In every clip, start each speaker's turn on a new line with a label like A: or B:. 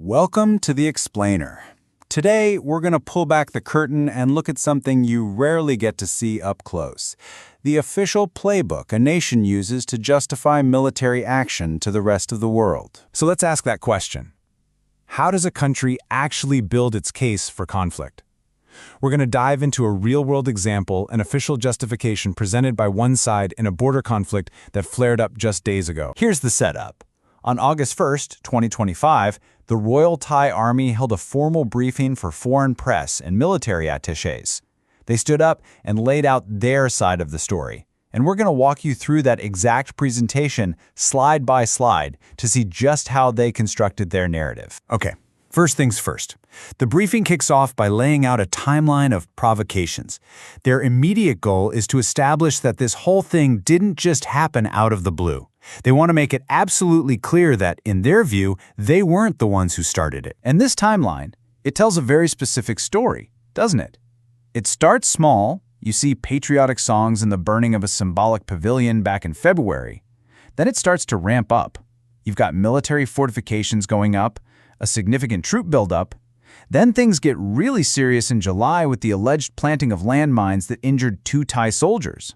A: Welcome to The Explainer. Today, we're going to pull back the curtain and look at something you rarely get to see up close. The official playbook a nation uses to justify military action to the rest of the world.
B: So let's ask that question. How does a country actually build its case for conflict? We're going to dive into a real-world example, an official justification presented by one side in a border conflict that flared up just days ago.
A: Here's the setup. On August 1st, 2025, the Royal Thai Army held a formal briefing for foreign press and military attachés. They stood up and laid out their side of the story. And we're going to walk you through that exact presentation, slide by slide, to see just how they constructed their narrative.
B: Okay, first things first. The briefing kicks off by laying out a timeline of provocations. Their immediate goal is to establish that this whole thing didn't just happen out of the blue. They want to make it absolutely clear that, in their view, they weren't the ones who started it.
A: And this timeline, it tells a very specific story, doesn't it? It starts small. You see patriotic songs and the burning of a symbolic pavilion back in February. Then it starts to ramp up. You've got military fortifications going up, a significant troop buildup. Then things get really serious in July with the alleged planting of landmines that injured 2 Thai soldiers.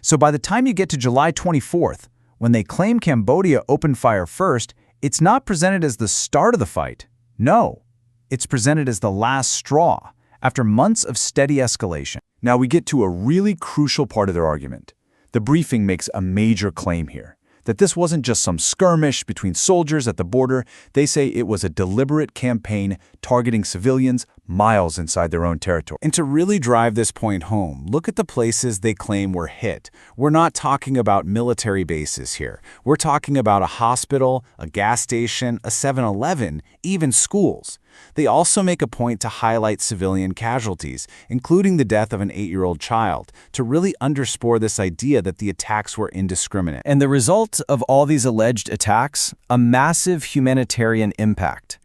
A: So by the time you get to July 24th, when they claim Cambodia opened fire first, it's not presented as the start of the fight. No, it's presented as the last straw, after months of steady escalation.
C: Now we get to a really crucial part of their argument. The briefing makes a major claim here, that this wasn't just some skirmish between soldiers at the border. They say it was a deliberate campaign targeting civilians miles inside their own territory.
A: And to really drive this point home, look at the places they claim were hit. We're not talking about military bases here. We're talking about a hospital, a gas station, a 7-Eleven, even schools. They also make a point to highlight civilian casualties, including the death of an 8-year-old child, to really underscore this idea that the attacks were indiscriminate.
D: And the result of all these alleged attacks? A massive humanitarian impact.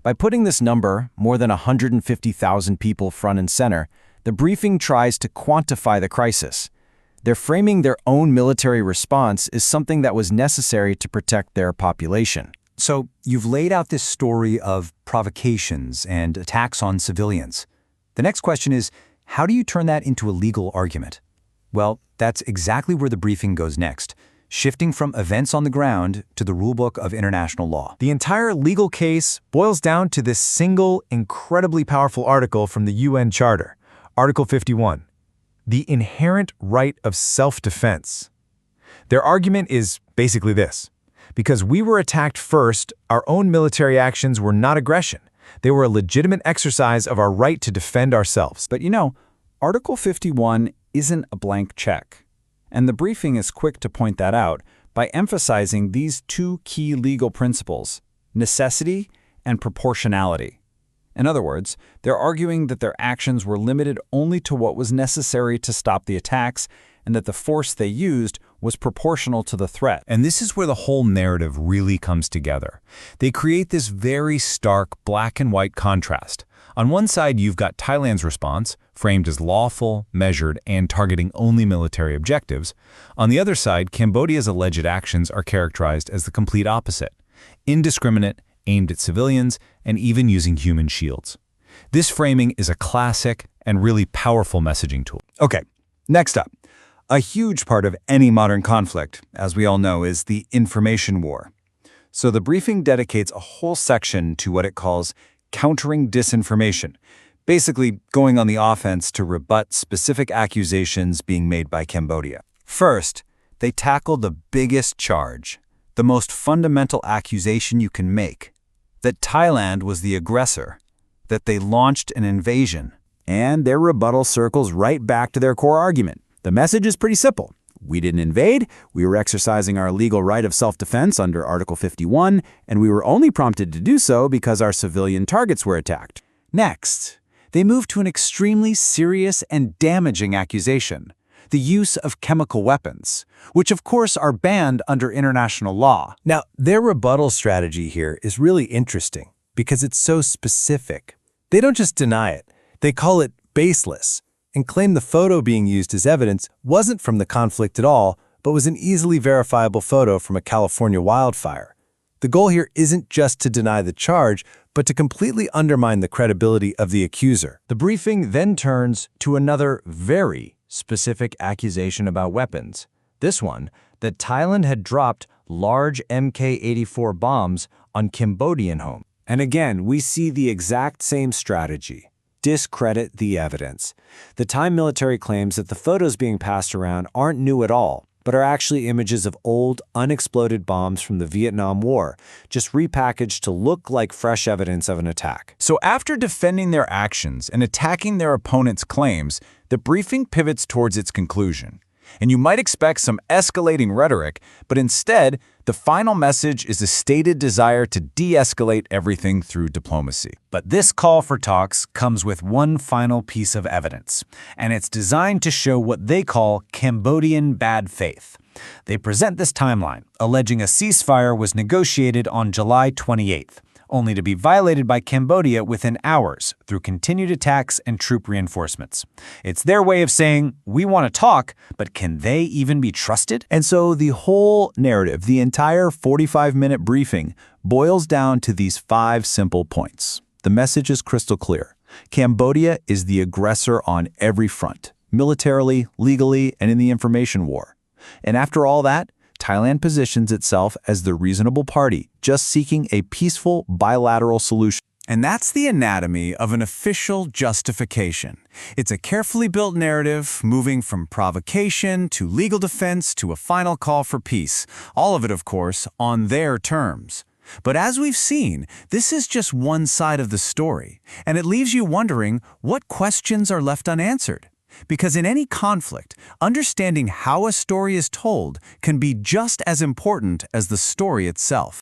D: By putting this number, more than 150,000 people front and center, the briefing tries to quantify the crisis. They're framing their own military response as something that was necessary to protect their population.
B: So you've laid out this story of provocations and attacks on civilians. The next question is, how do you turn that into a legal argument? Well, that's exactly where the briefing goes next, shifting from events on the ground to the rulebook of international law. The entire legal case boils down to this single, incredibly powerful article from the UN Charter, Article 51, the inherent right of self-defense. Their argument is basically this. Because we were attacked first, our own military actions were not aggression. They were a legitimate exercise of our right to defend ourselves.
A: But you know, Article 51 isn't a blank check. And the briefing is quick to point that out by emphasizing these 2 key legal principles, necessity and proportionality. In other words, they're arguing that their actions were limited only to what was necessary to stop the attacks and that the force they used was proportional to the threat.
B: And this is where the whole narrative really comes together. They create this very stark black and white contrast. On one side, you've got Thailand's response, framed as lawful, measured, and targeting only military objectives. On the other side, Cambodia's alleged actions are characterized as the complete opposite, indiscriminate, aimed at civilians, and even using human shields. This framing is a classic and really powerful messaging tool.
A: Okay, next up. A huge part of any modern conflict, as we all know, is the information war. So the briefing dedicates a whole section to what it calls countering disinformation, basically going on the offense to rebut specific accusations being made by Cambodia. First, they tackle the biggest charge, the most fundamental accusation you can make, that Thailand was the aggressor, that they launched an invasion. And their rebuttal circles right back to their core argument. The message is pretty simple. We didn't invade, we were exercising our legal right of self-defense under Article 51, and we were only prompted to do so because our civilian targets were attacked. Next, they move to an extremely serious and damaging accusation, the use of chemical weapons, which of course are banned under international law.
E: Now, their rebuttal strategy here is really interesting because it's so specific. They don't just deny it, they call it baseless, and claim the photo being used as evidence wasn't from the conflict at all, but was an easily verifiable photo from a California wildfire. The goal here isn't just to deny the charge, but but to completely undermine the credibility of the accuser.
D: The briefing then turns to another very specific accusation about weapons. This one, that Thailand had dropped large Mk-84 bombs on Cambodian homes.
B: And again, we see the exact same strategy. Discredit the evidence. The Thai military claims that the photos being passed around aren't new at all, but are actually images of old, unexploded bombs from the Vietnam War, just repackaged to look like fresh evidence of an attack.
A: So after defending their actions and attacking their opponent's claims, the briefing pivots towards its conclusion. And you might expect some escalating rhetoric, but instead, the final message is a stated desire to de-escalate everything through diplomacy. But this call for talks comes with one final piece of evidence, and it's designed to show what they call Cambodian bad faith. They present this timeline, alleging a ceasefire was negotiated on July 28th, only to be violated by Cambodia within hours through continued attacks and troop reinforcements. It's their way of saying, we want to talk, but can they even be trusted?
C: And so the whole narrative, the entire 45-minute briefing, boils down to these 5 simple points. The message is crystal clear. Cambodia is the aggressor on every front, militarily, legally, and in the information war. And after all that, Thailand positions itself as the reasonable party, just seeking a peaceful bilateral solution.
B: And that's the anatomy of an official justification. It's a carefully built narrative, moving from provocation to legal defense to a final call for peace. All of it, of course, on their terms. But as we've seen, this is just one side of the story, and it leaves you wondering what questions are left unanswered. Because in any conflict, understanding how a story is told can be just as important as the story itself.